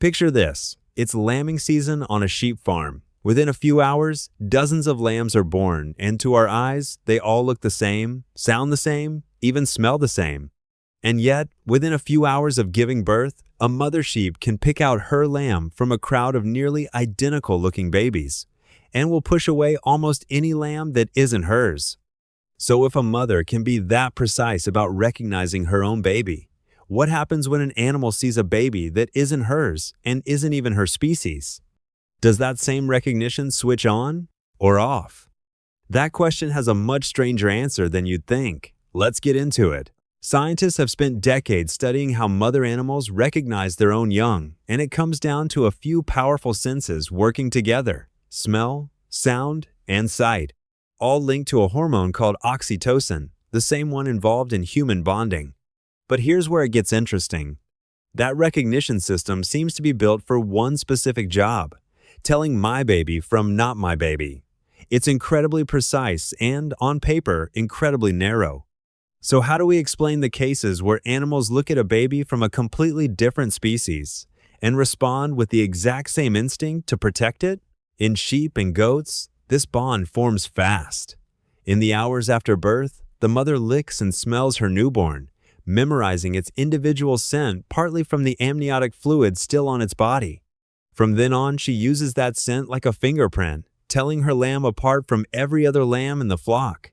Picture this. It's lambing season on a sheep farm. Within a few hours, dozens of lambs are born, and to our eyes, they all look the same, sound the same, even smell the same. And yet, within a few hours of giving birth, a mother sheep can pick out her lamb from a crowd of nearly identical-looking babies, and will push away almost any lamb that isn't hers. So if a mother can be that precise about recognizing her own baby, what happens when an animal sees a baby that isn't hers and isn't even her species? Does that same recognition switch on or off? That question has a much stranger answer than you'd think. Let's get into it. Scientists have spent decades studying how mother animals recognize their own young, and it comes down to a few powerful senses working together: smell, sound, and sight, all linked to a hormone called oxytocin, the same one involved in human bonding. But here's where it gets interesting. That recognition system seems to be built for one specific job: telling my baby from not my baby. It's incredibly precise and, on paper, incredibly narrow. So how do we explain the cases where animals look at a baby from a completely different species and respond with the exact same instinct to protect it? In sheep and goats, this bond forms fast. In the hours after birth, the mother licks and smells her newborn, memorizing its individual scent partly from the amniotic fluid still on its body. From then on, she uses that scent like a fingerprint, telling her lamb apart from every other lamb in the flock.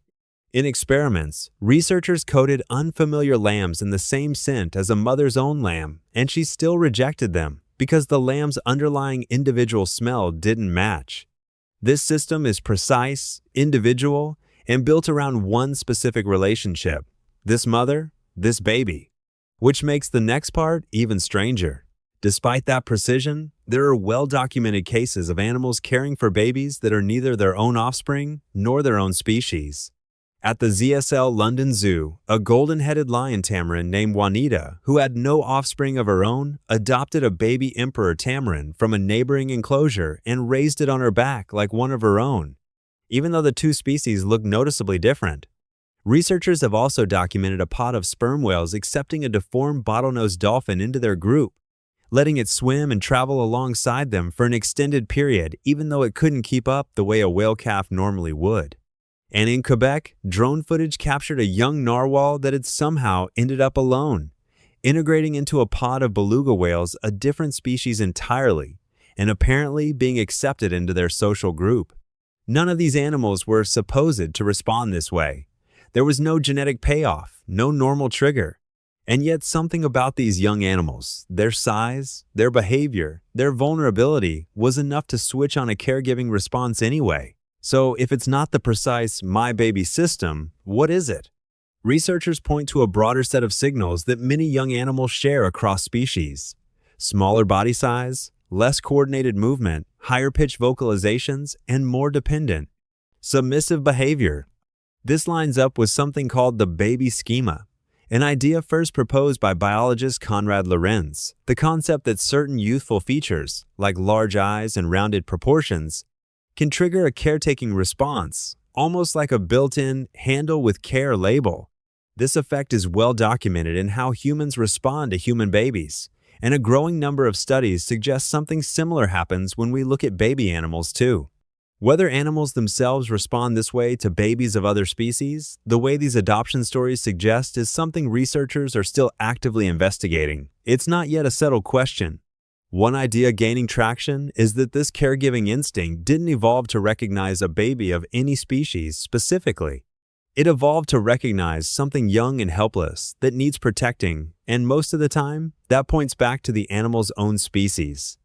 In experiments, researchers coated unfamiliar lambs in the same scent as a mother's own lamb, and she still rejected them because the lamb's underlying individual smell didn't match. This system is precise, individual, and built around one specific relationship: this mother, this baby. Which makes the next part even stranger. Despite that precision, there are well-documented cases of animals caring for babies that are neither their own offspring nor their own species. At the ZSL London Zoo, a golden-headed lion tamarin named Juanita, who had no offspring of her own, adopted a baby emperor tamarin from a neighboring enclosure and raised it on her back like one of her own, even though the two species look noticeably different. Researchers have also documented a pod of sperm whales accepting a deformed bottlenose dolphin into their group, letting it swim and travel alongside them for an extended period, even though it couldn't keep up the way a whale calf normally would. And in Quebec, drone footage captured a young narwhal that had somehow ended up alone, integrating into a pod of beluga whales, a different species entirely, and apparently being accepted into their social group. None of these animals were supposed to respond this way. There was no genetic payoff, no normal trigger. And yet something about these young animals, their size, their behavior, their vulnerability, was enough to switch on a caregiving response anyway. So if it's not the precise my baby system, what is it? Researchers point to a broader set of signals that many young animals share across species: smaller body size, less coordinated movement, higher pitch vocalizations, and more dependent, submissive behavior. This lines up with something called the baby schema, an idea first proposed by biologist Konrad Lorenz, the concept that certain youthful features, like large eyes and rounded proportions, can trigger a caretaking response, almost like a built-in handle with care label. This effect is well documented in how humans respond to human babies, and a growing number of studies suggest something similar happens when we look at baby animals too. Whether animals themselves respond this way to babies of other species, the way these adoption stories suggest, is something researchers are still actively investigating. It's not yet a settled question. One idea gaining traction is that this caregiving instinct didn't evolve to recognize a baby of any species specifically. It evolved to recognize something young and helpless that needs protecting, and most of the time, that points back to the animal's own species.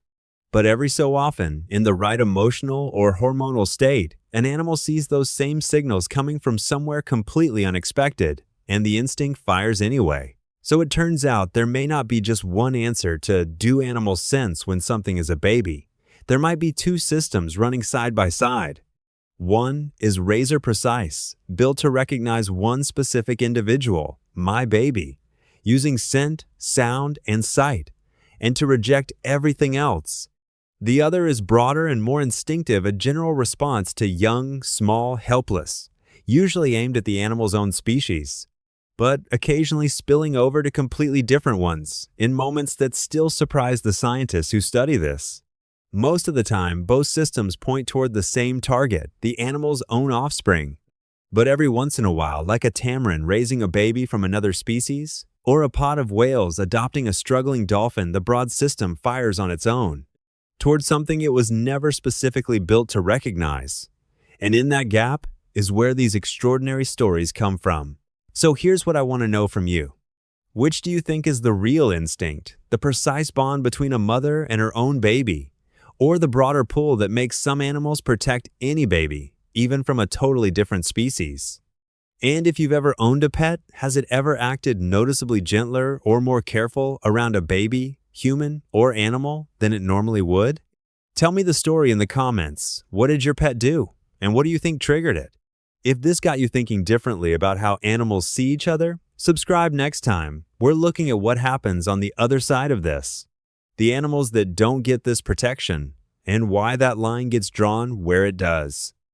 But every so often, in the right emotional or hormonal state, an animal sees those same signals coming from somewhere completely unexpected, and the instinct fires anyway. So it turns out there may not be just one answer to do animals sense when something is a baby. There might be two systems running side by side. One is razor precise, built to recognize one specific individual, my baby, using scent, sound, and sight, and to reject everything else. The other is broader and more instinctive, a general response to young, small, helpless, usually aimed at the animal's own species. but occasionally spilling over to completely different ones in moments that still surprise the scientists who study this. Most of the time, both systems point toward the same target, the animal's own offspring. But every once in a while, like a tamarin raising a baby from another species, or a pod of whales adopting a struggling dolphin, the broad system fires on its own, toward something it was never specifically built to recognize. And in that gap is where these extraordinary stories come from. So here's what I want to know from you. Which do you think is the real instinct, the precise bond between a mother and her own baby, or the broader pull that makes some animals protect any baby, even from a totally different species? And if you've ever owned a pet, has it ever acted noticeably gentler or more careful around a baby, human, or animal than it normally would? Tell me the story in the comments. What did your pet do? And what do you think triggered it? If this got you thinking differently about how animals see each other, subscribe next time. We're looking at what happens on the other side of this. The animals that don't get this protection, and why that line gets drawn where it does.